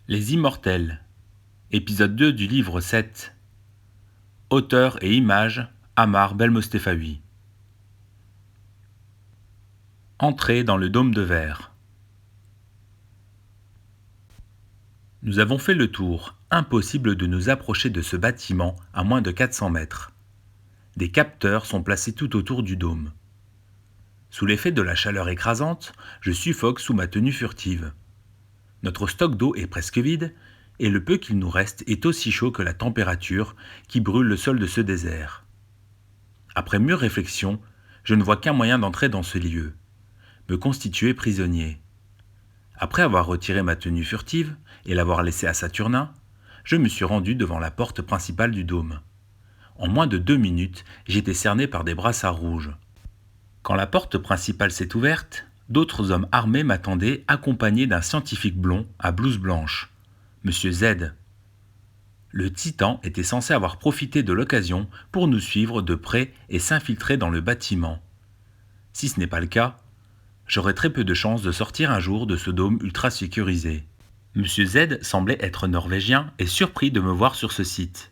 Les Immortels, épisode 2 du livre 7. Auteur et images, Ammar Belmostefaoui. Entrée dans le dôme de verre. Nous avons fait le tour, impossible de nous approcher de ce bâtiment à moins de 400 mètres. Des capteurs sont placés tout autour du dôme. Sous l'effet de la chaleur écrasante, je suffoque sous ma tenue furtive. Notre stock d'eau est presque vide, et le peu qu'il nous reste est aussi chaud que la température qui brûle le sol de ce désert. Après mûre réflexion, je ne vois qu'un moyen d'entrer dans ce lieu, me constituer prisonnier. Après avoir retiré ma tenue furtive et l'avoir laissée à Saturnin, je me suis rendu devant la porte principale du dôme. En moins de 2 minutes, j'étais cerné par des brassards rouges. Quand la porte principale s'est ouverte, d'autres hommes armés m'attendaient accompagnés d'un scientifique blond à blouse blanche, Monsieur Z. Le titan était censé avoir profité de l'occasion pour nous suivre de près et s'infiltrer dans le bâtiment. Si ce n'est pas le cas, j'aurai très peu de chances de sortir un jour de ce dôme ultra sécurisé. Monsieur Z semblait être norvégien et surpris de me voir sur ce site.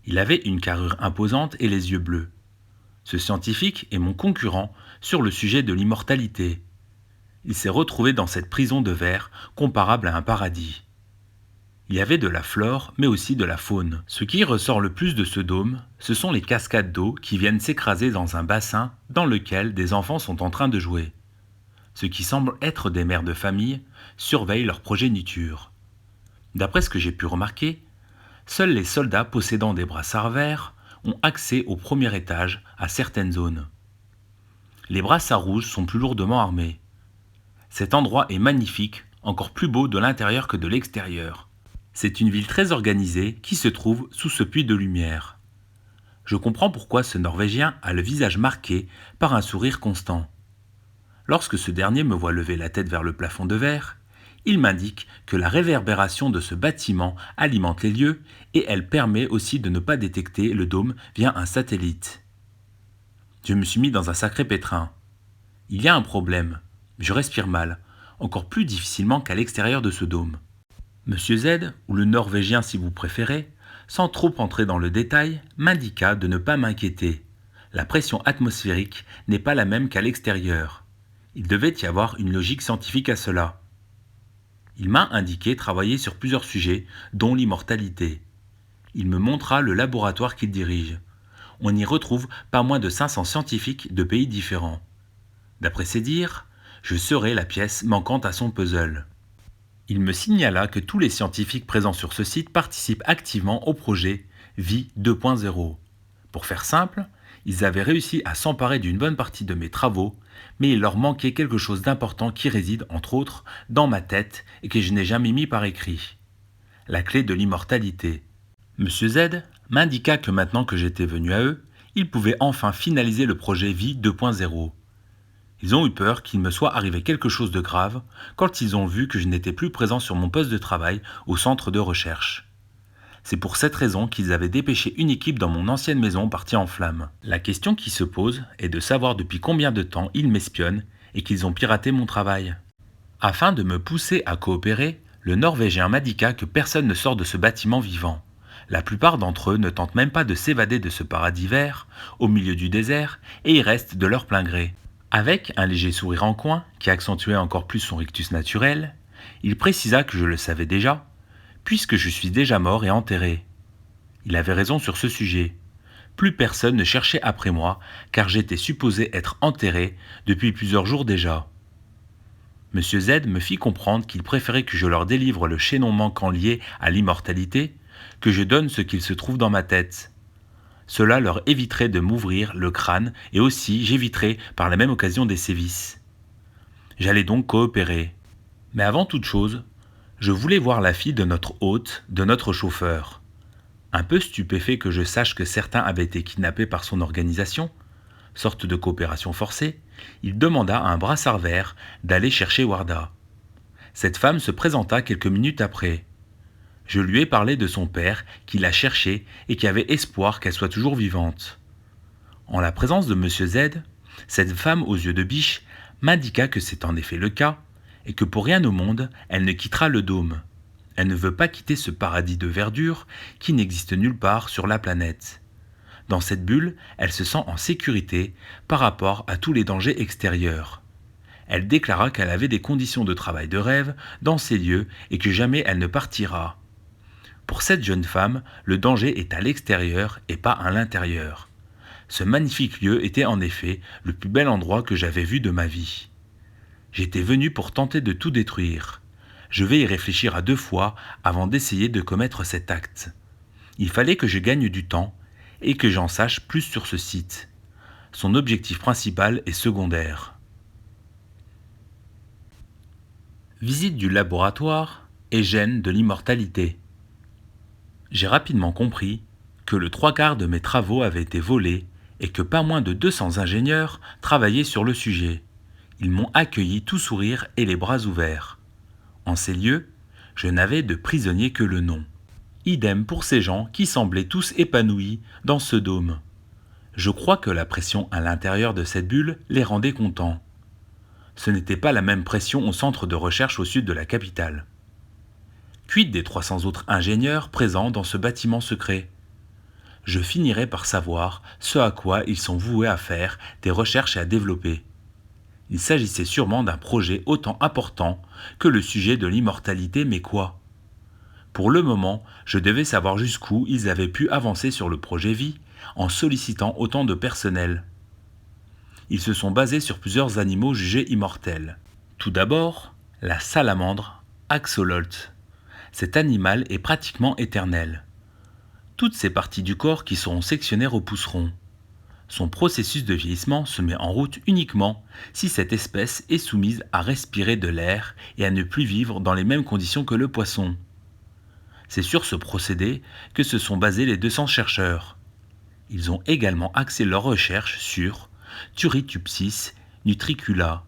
Il avait une carrure imposante et les yeux bleus. Ce scientifique est mon concurrent sur le sujet de l'immortalité. Il s'est retrouvé dans cette prison de verre comparable à un paradis. Il y avait de la flore, mais aussi de la faune. Ce qui ressort le plus de ce dôme, ce sont les cascades d'eau qui viennent s'écraser dans un bassin dans lequel des enfants sont en train de jouer. Ce qui semble être des mères de famille surveillent leur progéniture. D'après ce que j'ai pu remarquer, seuls les soldats possédant des brassards verts ont accès au premier étage à certaines zones. Les brassards rouges sont plus lourdement armés. Cet endroit est magnifique, encore plus beau de l'intérieur que de l'extérieur. C'est une ville très organisée qui se trouve sous ce puits de lumière. Je comprends pourquoi ce Norvégien a le visage marqué par un sourire constant. Lorsque ce dernier me voit lever la tête vers le plafond de verre, il m'indique que la réverbération de ce bâtiment alimente les lieux et elle permet aussi de ne pas détecter le dôme via un satellite. Je me suis mis dans un sacré pétrin. Il y a un problème. Je respire mal, encore plus difficilement qu'à l'extérieur de ce dôme. Monsieur Z, ou le Norvégien si vous préférez, sans trop entrer dans le détail, m'indiqua de ne pas m'inquiéter. La pression atmosphérique n'est pas la même qu'à l'extérieur. Il devait y avoir une logique scientifique à cela. Il m'a indiqué travailler sur plusieurs sujets, dont l'immortalité. Il me montra le laboratoire qu'il dirige. On y retrouve pas moins de 500 scientifiques de pays différents. D'après ses dires, je serai la pièce manquante à son puzzle. Il me signala que tous les scientifiques présents sur ce site participent activement au projet Vie 2.0. Pour faire simple, ils avaient réussi à s'emparer d'une bonne partie de mes travaux, mais il leur manquait quelque chose d'important qui réside, entre autres, dans ma tête et que je n'ai jamais mis par écrit. La clé de l'immortalité. Monsieur Z m'indiqua que maintenant que j'étais venu à eux, ils pouvaient enfin finaliser le projet Vie 2.0. Ils ont eu peur qu'il me soit arrivé quelque chose de grave quand ils ont vu que je n'étais plus présent sur mon poste de travail au centre de recherche. C'est pour cette raison qu'ils avaient dépêché une équipe dans mon ancienne maison partie en flammes. La question qui se pose est de savoir depuis combien de temps ils m'espionnent et qu'ils ont piraté mon travail. Afin de me pousser à coopérer, le Norvégien m'indiqua que personne ne sort de ce bâtiment vivant. La plupart d'entre eux ne tentent même pas de s'évader de ce paradis vert, au milieu du désert, et y restent de leur plein gré. Avec un léger sourire en coin, qui accentuait encore plus son rictus naturel, il précisa que je le savais déjà, puisque je suis déjà mort et enterré. Il avait raison sur ce sujet. Plus personne ne cherchait après moi, car j'étais supposé être enterré depuis plusieurs jours déjà. Monsieur Z me fit comprendre qu'il préférait que je leur délivre le chaînon manquant lié à l'immortalité, que je donne ce qu'il se trouve dans ma tête. Cela leur éviterait de m'ouvrir le crâne et aussi j'éviterais par la même occasion des sévices. J'allais donc coopérer. Mais avant toute chose, je voulais voir la fille de notre hôte, de notre chauffeur. Un peu stupéfait que je sache que certains avaient été kidnappés par son organisation, sorte de coopération forcée, il demanda à un brassard vert d'aller chercher Warda. Cette femme se présenta quelques minutes après. Je lui ai parlé de son père, qui la cherchait et qui avait espoir qu'elle soit toujours vivante. En la présence de Monsieur Z, cette femme aux yeux de biche m'indiqua que c'est en effet le cas, et que pour rien au monde, elle ne quittera le dôme. Elle ne veut pas quitter ce paradis de verdure qui n'existe nulle part sur la planète. Dans cette bulle, elle se sent en sécurité par rapport à tous les dangers extérieurs. Elle déclara qu'elle avait des conditions de travail de rêve dans ces lieux et que jamais elle ne partira. Pour cette jeune femme, le danger est à l'extérieur et pas à l'intérieur. Ce magnifique lieu était en effet le plus bel endroit que j'avais vu de ma vie. J'étais venu pour tenter de tout détruire. Je vais y réfléchir à 2 fois avant d'essayer de commettre cet acte. Il fallait que je gagne du temps et que j'en sache plus sur ce site. Son objectif principal est secondaire. Visite du laboratoire et gène de l'immortalité. J'ai rapidement compris que le 3/4 de mes travaux avaient été volés et que pas moins de 200 ingénieurs travaillaient sur le sujet. Ils m'ont accueilli tout sourire et les bras ouverts. En ces lieux, je n'avais de prisonnier que le nom. Idem pour ces gens qui semblaient tous épanouis dans ce dôme. Je crois que la pression à l'intérieur de cette bulle les rendait contents. Ce n'était pas la même pression au centre de recherche au sud de la capitale. Quid des 300 autres ingénieurs présents dans ce bâtiment secret ? Je finirai par savoir ce à quoi ils sont voués à faire des recherches et à développer. Il s'agissait sûrement d'un projet autant important que le sujet de l'immortalité, mais quoi ? Pour le moment, je devais savoir jusqu'où ils avaient pu avancer sur le projet vie en sollicitant autant de personnel. Ils se sont basés sur plusieurs animaux jugés immortels. Tout d'abord, la salamandre axolote. Cet animal est pratiquement éternel. Toutes ces parties du corps qui seront sectionnées repousseront. Son processus de vieillissement se met en route uniquement si cette espèce est soumise à respirer de l'air et à ne plus vivre dans les mêmes conditions que le poisson. C'est sur ce procédé que se sont basés les 200 chercheurs. Ils ont également axé leurs recherches sur Turritopsis nutricula.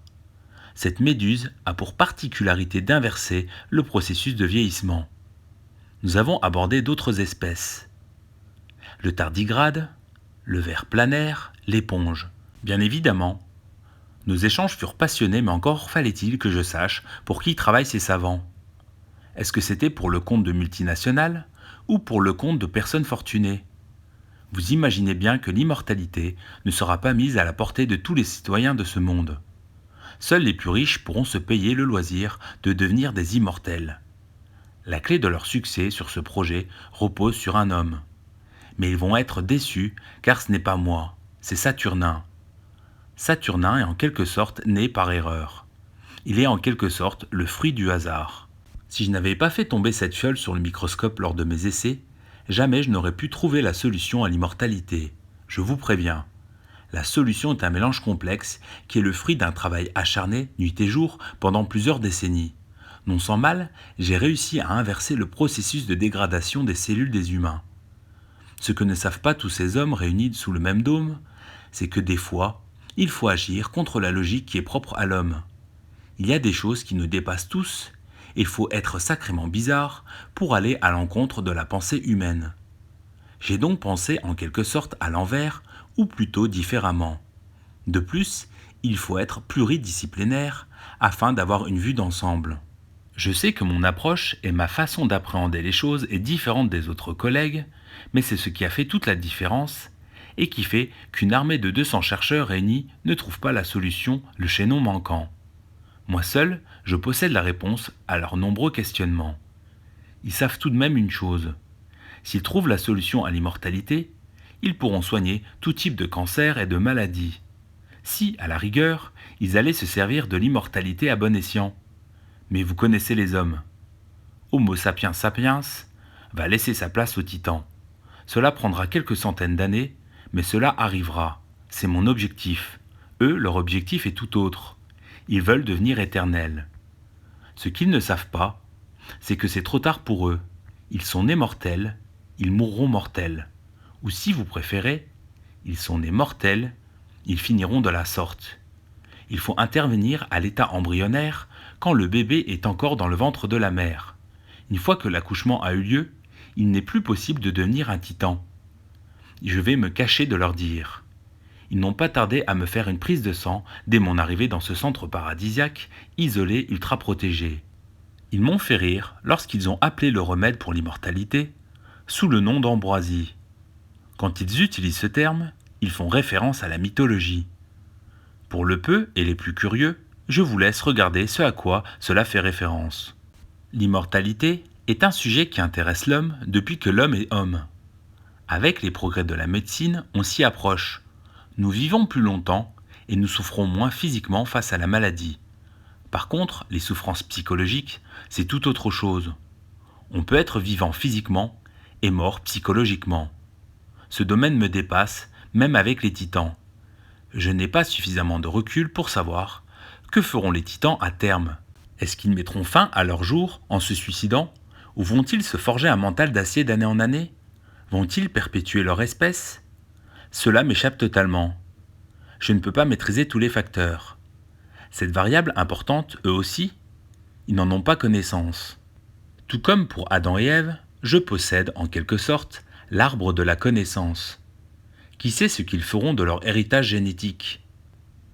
Cette méduse a pour particularité d'inverser le processus de vieillissement. Nous avons abordé d'autres espèces. Le tardigrade, le ver planaire, l'éponge. Bien évidemment, nos échanges furent passionnés, mais encore fallait-il que je sache pour qui travaillent ces savants. Est-ce que c'était pour le compte de multinationales ou pour le compte de personnes fortunées ? Vous imaginez bien que l'immortalité ne sera pas mise à la portée de tous les citoyens de ce monde. Seuls les plus riches pourront se payer le loisir de devenir des immortels. La clé de leur succès sur ce projet repose sur un homme. Mais ils vont être déçus car ce n'est pas moi, c'est Saturnin. Saturnin est en quelque sorte né par erreur. Il est en quelque sorte le fruit du hasard. Si je n'avais pas fait tomber cette fiole sur le microscope lors de mes essais, jamais je n'aurais pu trouver la solution à l'immortalité. Je vous préviens. La solution est un mélange complexe qui est le fruit d'un travail acharné, nuit et jour, pendant plusieurs décennies. Non sans mal, j'ai réussi à inverser le processus de dégradation des cellules des humains. Ce que ne savent pas tous ces hommes réunis sous le même dôme, c'est que des fois, il faut agir contre la logique qui est propre à l'homme. Il y a des choses qui nous dépassent tous, et il faut être sacrément bizarre pour aller à l'encontre de la pensée humaine. J'ai donc pensé en quelque sorte à l'envers, ou plutôt différemment. De plus, il faut être pluridisciplinaire afin d'avoir une vue d'ensemble. Je sais que mon approche et ma façon d'appréhender les choses est différente des autres collègues, mais c'est ce qui a fait toute la différence et qui fait qu'une armée de 200 chercheurs réunis ne trouve pas la solution, le chaînon manquant. Moi seul, je possède la réponse à leurs nombreux questionnements. Ils savent tout de même une chose. S'ils trouvent la solution à l'immortalité, ils pourront soigner tout type de cancer et de maladie. Si, à la rigueur, ils allaient se servir de l'immortalité à bon escient. Mais vous connaissez les hommes. Homo sapiens sapiens va laisser sa place au titan. Cela prendra quelques centaines d'années, mais cela arrivera. C'est mon objectif. Eux, leur objectif est tout autre. Ils veulent devenir éternels. Ce qu'ils ne savent pas, c'est que c'est trop tard pour eux. Ils sont nés mortels, ils mourront mortels. Ou si vous préférez, ils sont nés mortels, ils finiront de la sorte. Il faut intervenir à l'état embryonnaire quand le bébé est encore dans le ventre de la mère. Une fois que l'accouchement a eu lieu, il n'est plus possible de devenir un titan. Je vais me cacher de leur dire. Ils n'ont pas tardé à me faire une prise de sang dès mon arrivée dans ce centre paradisiaque, isolé, ultra protégé. Ils m'ont fait rire lorsqu'ils ont appelé le remède pour l'immortalité sous le nom d'ambroisie. Quand ils utilisent ce terme, ils font référence à la mythologie. Pour le peu et les plus curieux, je vous laisse regarder ce à quoi cela fait référence. L'immortalité est un sujet qui intéresse l'homme depuis que l'homme est homme. Avec les progrès de la médecine, on s'y approche. Nous vivons plus longtemps et nous souffrons moins physiquement face à la maladie. Par contre, les souffrances psychologiques, c'est tout autre chose. On peut être vivant physiquement et mort psychologiquement. Ce domaine me dépasse, même avec les titans. Je n'ai pas suffisamment de recul pour savoir que feront les titans à terme. Est-ce qu'ils mettront fin à leur jour en se suicidant, ou vont-ils se forger un mental d'acier d'année en année? Vont-ils perpétuer leur espèce? Cela m'échappe totalement. Je ne peux pas maîtriser tous les facteurs. Cette variable importante, eux aussi, ils n'en ont pas connaissance. Tout comme pour Adam et Ève, je possède, en quelque sorte, l'arbre de la connaissance. Qui sait ce qu'ils feront de leur héritage génétique?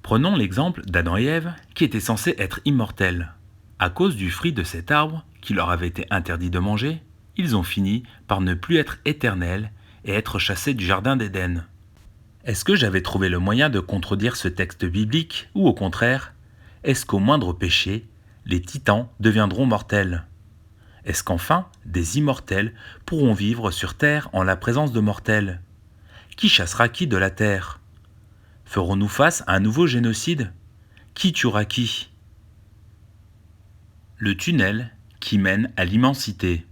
Prenons l'exemple d'Adam et Ève, qui étaient censés être immortels. À cause du fruit de cet arbre, qui leur avait été interdit de manger, ils ont fini par ne plus être éternels et être chassés du jardin d'Éden. Est-ce que j'avais trouvé le moyen de contredire ce texte biblique, ou au contraire, est-ce qu'au moindre péché, les titans deviendront mortels? Est-ce qu'enfin, des immortels pourront vivre sur terre en la présence de mortels? Qui chassera qui de la terre? Ferons-nous face à un nouveau génocide? Qui tuera qui? Le tunnel qui mène à l'immensité.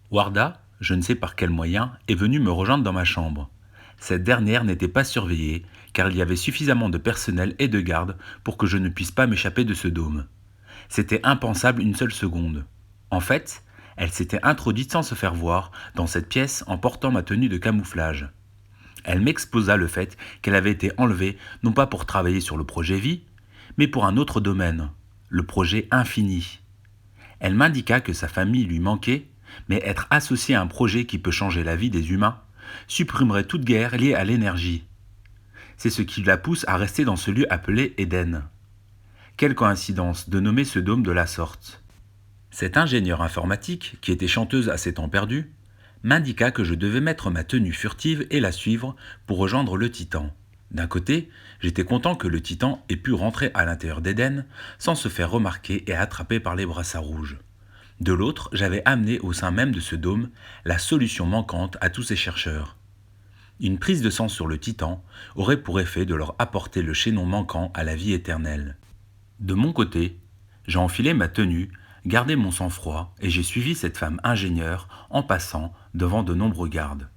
Warda, je ne sais par quel moyen, est venue me rejoindre dans ma chambre. Cette dernière n'était pas surveillée, car il y avait suffisamment de personnel et de gardes pour que je ne puisse pas m'échapper de ce dôme. C'était impensable une seule seconde. En fait, elle s'était introduite sans se faire voir dans cette pièce en portant ma tenue de camouflage. Elle m'exposa le fait qu'elle avait été enlevée non pas pour travailler sur le projet Vie, mais pour un autre domaine, le projet Infini. Elle m'indiqua que sa famille lui manquait, mais être associée à un projet qui peut changer la vie des humains supprimerait toute guerre liée à l'énergie. C'est ce qui la pousse à rester dans ce lieu appelé Éden. Quelle coïncidence de nommer ce dôme de la sorte. Cette ingénieure informatique, qui était chanteuse à ses temps perdus, m'indiqua que je devais mettre ma tenue furtive et la suivre pour rejoindre le Titan. D'un côté, j'étais content que le Titan ait pu rentrer à l'intérieur d'Éden sans se faire remarquer et attraper par les brassards rouges. De l'autre, j'avais amené au sein même de ce dôme la solution manquante à tous ces chercheurs. Une prise de sang sur le Titan aurait pour effet de leur apporter le chaînon manquant à la vie éternelle. De mon côté, j'ai enfilé ma tenue, gardé mon sang-froid et j'ai suivi cette femme ingénieure en passant devant de nombreux gardes.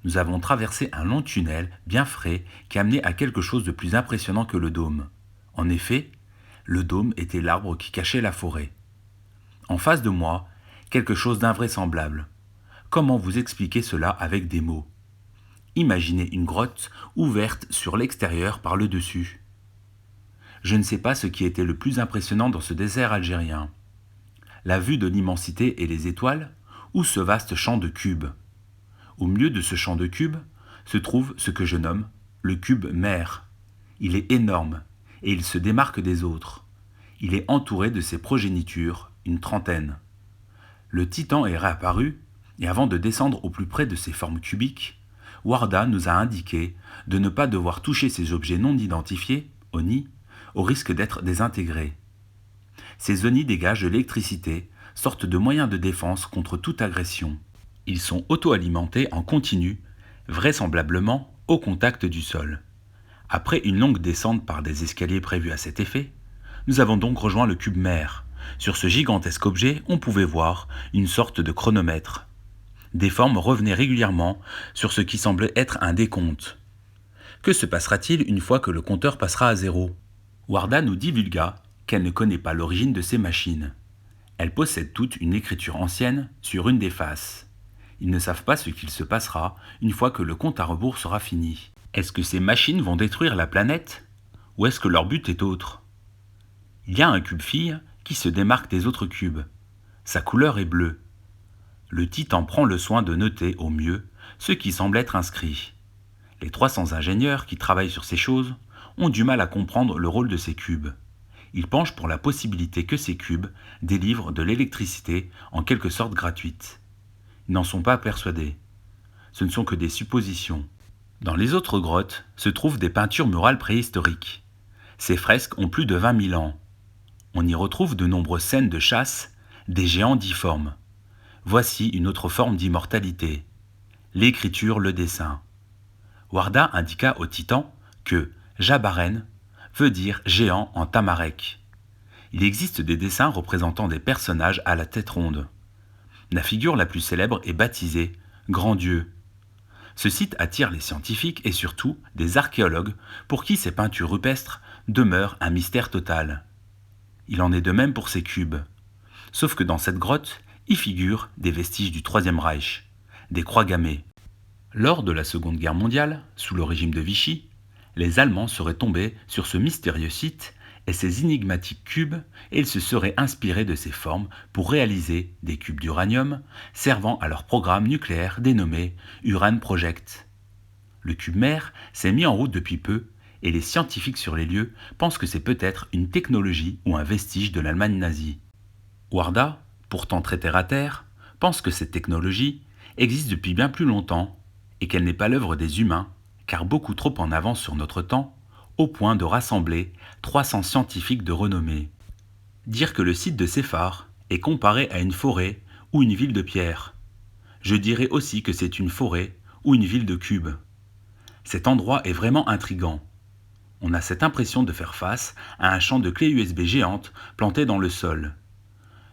Nous avons traversé un long tunnel bien frais qui amenait à quelque chose de plus impressionnant que le dôme. En effet, le dôme était l'arbre qui cachait la forêt. En face de moi, quelque chose d'invraisemblable. Comment vous expliquer cela avec des mots? Imaginez une grotte ouverte sur l'extérieur par le dessus. Je ne sais pas ce qui était le plus impressionnant dans ce désert algérien. La vue de l'immensité et les étoiles, ou ce vaste champ de cubes. Au milieu de ce champ de cubes se trouve ce que je nomme le cube mère. Il est énorme et il se démarque des autres. Il est entouré de ses progénitures, une trentaine. Le Titan est réapparu et avant de descendre au plus près de ces formes cubiques, Warda nous a indiqué de ne pas devoir toucher ces objets non identifiés, ONI, au risque d'être désintégrés. Ces ONI dégagent de l'électricité, sorte de moyen de défense contre toute agression. Ils sont auto-alimentés en continu, vraisemblablement au contact du sol. Après une longue descente par des escaliers prévus à cet effet, nous avons donc rejoint le cube mère. Sur ce gigantesque objet, on pouvait voir une sorte de chronomètre. Des formes revenaient régulièrement sur ce qui semblait être un décompte. Que se passera-t-il une fois que le compteur passera à zéro? Warda nous divulgua qu'elle ne connaît pas l'origine de ces machines. Elles possèdent toutes une écriture ancienne sur une des faces. Ils ne savent pas ce qu'il se passera une fois que le compte à rebours sera fini. Est-ce que ces machines vont détruire la planète? Ou est-ce que leur but est autre? Il y a un cube fille qui se démarque des autres cubes. Sa couleur est bleue. Le Titan prend le soin de noter au mieux ce qui semble être inscrit. Les 300 ingénieurs qui travaillent sur ces choses ont du mal à comprendre le rôle de ces cubes. Il penche pour la possibilité que ces cubes délivrent de l'électricité en quelque sorte gratuite. Ils n'en sont pas persuadés. Ce ne sont que des suppositions. Dans les autres grottes se trouvent des peintures murales préhistoriques. Ces fresques ont plus de 20 000 ans. On y retrouve de nombreuses scènes de chasse, des géants difformes. Voici une autre forme d'immortalité. L'écriture, le dessin. Warda indiqua au titan que Jabaren veut dire géant en tamarek. Il existe des dessins représentant des personnages à la tête ronde. La figure la plus célèbre est baptisée Grand Dieu. Ce site attire les scientifiques et surtout des archéologues pour qui ces peintures rupestres demeurent un mystère total. Il en est de même pour ces cubes. Sauf que dans cette grotte, y figurent des vestiges du Troisième Reich, des croix gammées. Lors de la Seconde Guerre mondiale, sous le régime de Vichy, les Allemands seraient tombés sur ce mystérieux site et ces énigmatiques cubes, et ils se seraient inspirés de ces formes pour réaliser des cubes d'uranium servant à leur programme nucléaire dénommé Uran Project. Le cube mère s'est mis en route depuis peu et les scientifiques sur les lieux pensent que c'est peut-être une technologie ou un vestige de l'Allemagne nazie. Warda, pourtant très terre à terre, pense que cette technologie existe depuis bien plus longtemps et qu'elle n'est pas l'œuvre des humains, car beaucoup trop en avance sur notre temps, au point de rassembler 300 scientifiques de renommée. Dire que le site de Séphar est comparé à une forêt ou une ville de pierre. Je dirais aussi que c'est une forêt ou une ville de cubes. Cet endroit est vraiment intrigant. On a cette impression de faire face à un champ de clés USB géantes plantées dans le sol.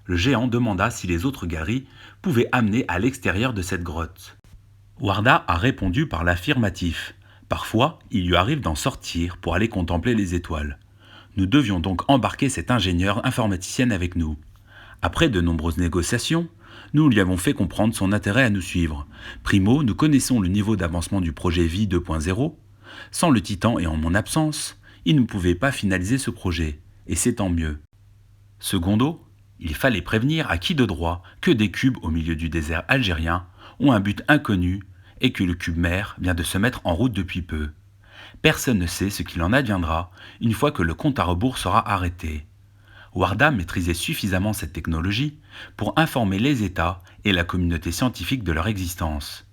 Le géant demanda si les autres galeries pouvaient amener à l'extérieur de cette grotte. Warda a répondu par l'affirmatif. Parfois, il lui arrive d'en sortir pour aller contempler les étoiles. Nous devions donc embarquer cette ingénieure informaticienne avec nous. Après de nombreuses négociations, nous lui avons fait comprendre son intérêt à nous suivre. Primo, nous connaissons le niveau d'avancement du projet Vie 2.0. Sans le Titan et en mon absence, il ne pouvait pas finaliser ce projet, et c'est tant mieux. Secondo, il fallait prévenir à qui de droit que des cubes au milieu du désert algérien ont un but inconnu et que le cube mère vient de se mettre en route depuis peu. Personne ne sait ce qu'il en adviendra une fois que le compte à rebours sera arrêté. Warda maîtrisait suffisamment cette technologie pour informer les États et la communauté scientifique de leur existence.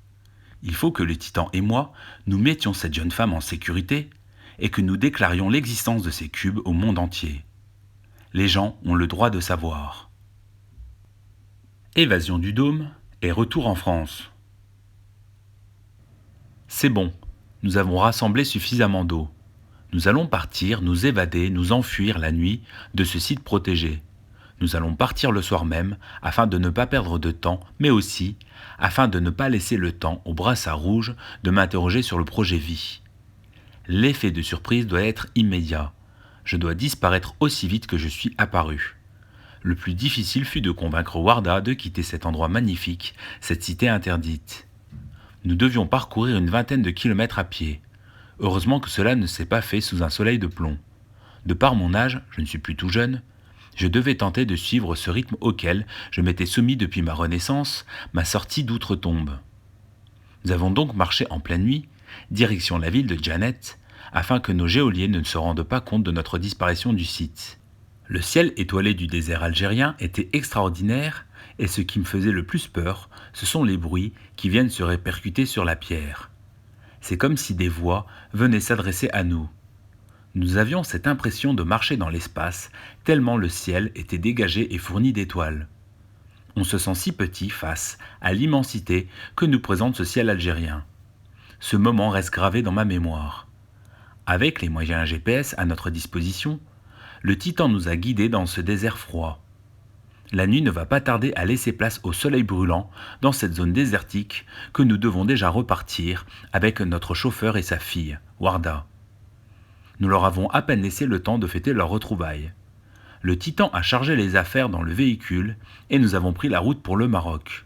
Il faut que le Titan et moi nous mettions cette jeune femme en sécurité et que nous déclarions l'existence de ces cubes au monde entier. Les gens ont le droit de savoir. Évasion du dôme et retour en France. C'est bon, nous avons rassemblé suffisamment d'eau. Nous allons partir, nous évader, nous enfuir la nuit de ce site protégé. Nous allons partir le soir même afin de ne pas perdre de temps, mais aussi afin de ne pas laisser le temps au brassard rouge de m'interroger sur le projet Vie. L'effet de surprise doit être immédiat. Je dois disparaître aussi vite que je suis apparu. Le plus difficile fut de convaincre Warda de quitter cet endroit magnifique, cette cité interdite. Nous devions parcourir une vingtaine de kilomètres à pied. Heureusement que cela ne s'est pas fait sous un soleil de plomb. De par mon âge, je ne suis plus tout jeune, je devais tenter de suivre ce rythme auquel je m'étais soumis depuis ma renaissance, ma sortie d'outre-tombe. Nous avons donc marché en pleine nuit, direction la ville de Janet, afin que nos geôliers ne se rendent pas compte de notre disparition du site. Le ciel étoilé du désert algérien était extraordinaire, et ce qui me faisait le plus peur, ce sont les bruits qui viennent se répercuter sur la pierre. C'est comme si des voix venaient s'adresser à nous. Nous avions cette impression de marcher dans l'espace, tellement le ciel était dégagé et fourni d'étoiles. On se sent si petit face à l'immensité que nous présente ce ciel algérien. Ce moment reste gravé dans ma mémoire. Avec les moyens GPS à notre disposition, le Titan nous a guidés dans ce désert froid. La nuit ne va pas tarder à laisser place au soleil brûlant dans cette zone désertique que nous devons déjà repartir avec notre chauffeur et sa fille, Warda. Nous leur avons à peine laissé le temps de fêter leur retrouvaille. Le Titan a chargé les affaires dans le véhicule et nous avons pris la route pour le Maroc.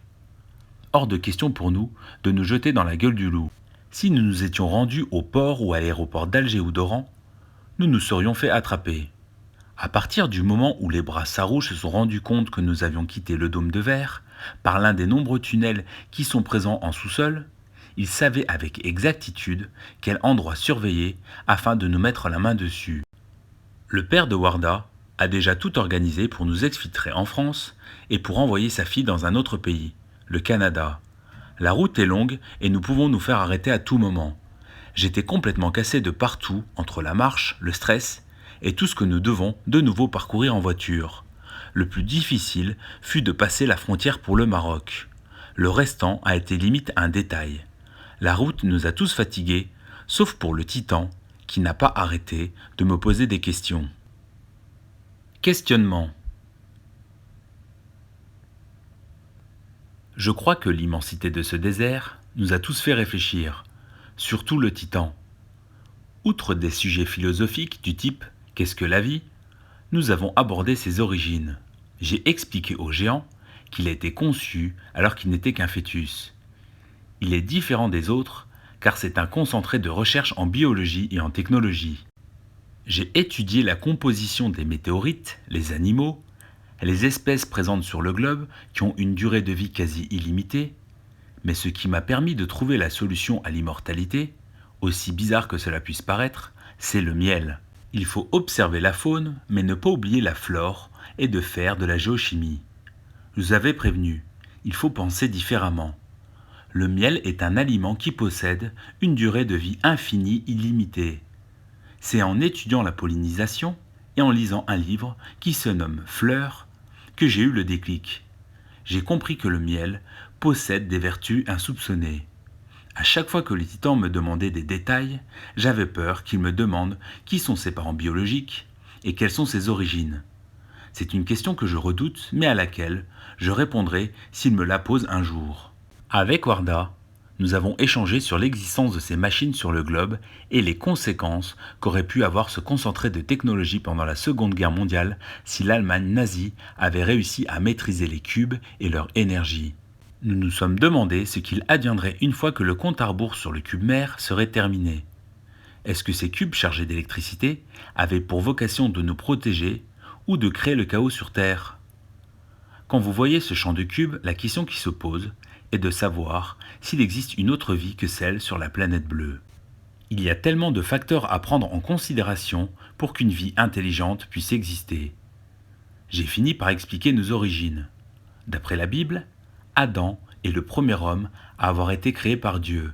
Hors de question pour nous de nous jeter dans la gueule du loup. Si nous nous étions rendus au port ou à l'aéroport d'Alger ou d'Oran, nous nous serions fait attraper. À partir du moment où les brassards rouges se sont rendus compte que nous avions quitté le dôme de verre, par l'un des nombreux tunnels qui sont présents en sous-sol, ils savaient avec exactitude quel endroit surveiller afin de nous mettre la main dessus. Le père de Warda a déjà tout organisé pour nous exfiltrer en France et pour envoyer sa fille dans un autre pays, le Canada. La route est longue et nous pouvons nous faire arrêter à tout moment. J'étais complètement cassé de partout entre la marche, le stress et tout ce que nous devons de nouveau parcourir en voiture. Le plus difficile fut de passer la frontière pour le Maroc. Le restant a été limite un détail. La route nous a tous fatigués, sauf pour le Titan, qui n'a pas arrêté de me poser des questions. Questionnement. Je crois que l'immensité de ce désert nous a tous fait réfléchir, surtout le Titan. Outre des sujets philosophiques du type « Qu'est-ce que la vie ?», nous avons abordé ses origines. J'ai expliqué au géant qu'il a été conçu alors qu'il n'était qu'un fœtus. Il est différent des autres car c'est un concentré de recherche en biologie et en technologie. J'ai étudié la composition des météorites, les animaux, les espèces présentes sur le globe qui ont une durée de vie quasi illimitée, mais ce qui m'a permis de trouver la solution à l'immortalité, aussi bizarre que cela puisse paraître, c'est le miel. Il faut observer la faune, mais ne pas oublier la flore et de faire de la géochimie. Je vous avais prévenu, il faut penser différemment. Le miel est un aliment qui possède une durée de vie infinie illimitée. C'est en étudiant la pollinisation et en lisant un livre qui se nomme Fleurs que j'ai eu le déclic. J'ai compris que le miel possède des vertus insoupçonnées. À chaque fois que les titans me demandaient des détails, j'avais peur qu'ils me demandent qui sont ses parents biologiques et quelles sont ses origines. C'est une question que je redoute, mais à laquelle je répondrai s'il me la pose un jour. Avec Warda, nous avons échangé sur l'existence de ces machines sur le globe et les conséquences qu'aurait pu avoir ce concentré de technologie pendant la Seconde Guerre mondiale si l'Allemagne nazie avait réussi à maîtriser les cubes et leur énergie. Nous nous sommes demandé ce qu'il adviendrait une fois que le compte à rebours sur le cube mère serait terminé. Est-ce que ces cubes chargés d'électricité avaient pour vocation de nous protéger ou de créer le chaos sur Terre ? Quand vous voyez ce champ de cubes, la question qui se pose est de savoir s'il existe une autre vie que celle sur la planète bleue. Il y a tellement de facteurs à prendre en considération pour qu'une vie intelligente puisse exister. J'ai fini par expliquer nos origines. D'après la Bible, Adam est le premier homme à avoir été créé par Dieu.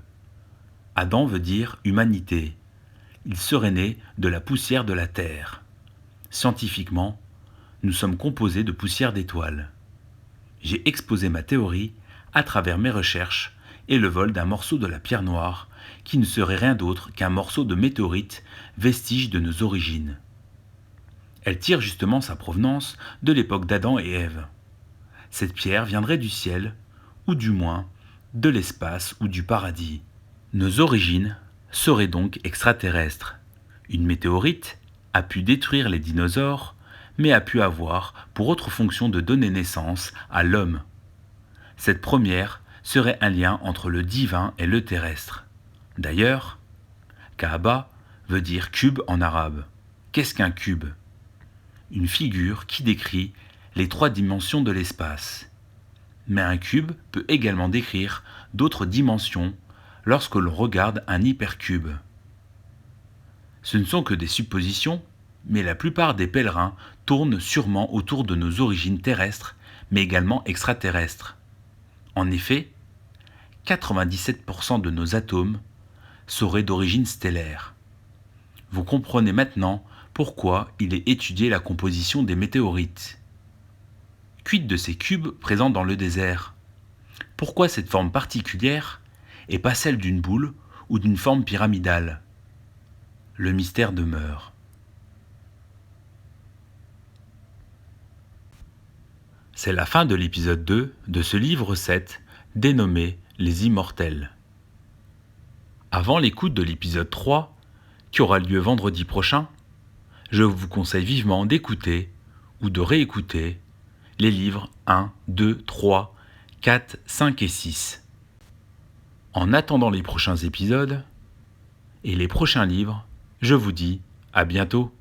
Adam veut dire humanité. Il serait né de la poussière de la terre. Scientifiquement, nous sommes composés de poussière d'étoiles. J'ai exposé ma théorie à travers mes recherches et le vol d'un morceau de la pierre noire qui ne serait rien d'autre qu'un morceau de météorite, vestige de nos origines. Elle tire justement sa provenance de l'époque d'Adam et Ève. Cette pierre viendrait du ciel, ou du moins de l'espace ou du paradis. Nos origines seraient donc extraterrestres. Une météorite a pu détruire les dinosaures, mais a pu avoir pour autre fonction de donner naissance à l'homme. Cette première serait un lien entre le divin et le terrestre. D'ailleurs, Kaaba veut dire cube en arabe. Qu'est-ce qu'un cube ? Une figure qui décrit les 3 dimensions de l'espace. Mais un cube peut également décrire d'autres dimensions lorsque l'on regarde un hypercube. Ce ne sont que des suppositions, mais la plupart des pèlerins tournent sûrement autour de nos origines terrestres, mais également extraterrestres. En effet, 97% de nos atomes seraient d'origine stellaire. Vous comprenez maintenant pourquoi il est étudié la composition des météorites. Quid de ces cubes présents dans le désert ? Pourquoi cette forme particulière et pas celle d'une boule ou d'une forme pyramidale ? Le mystère demeure. C'est la fin de l'épisode 2 de ce livre 7 dénommé Les Immortels. Avant l'écoute de l'épisode 3, qui aura lieu vendredi prochain, je vous conseille vivement d'écouter ou de réécouter les livres 1, 2, 3, 4, 5 et 6. En attendant les prochains épisodes et les prochains livres, je vous dis à bientôt.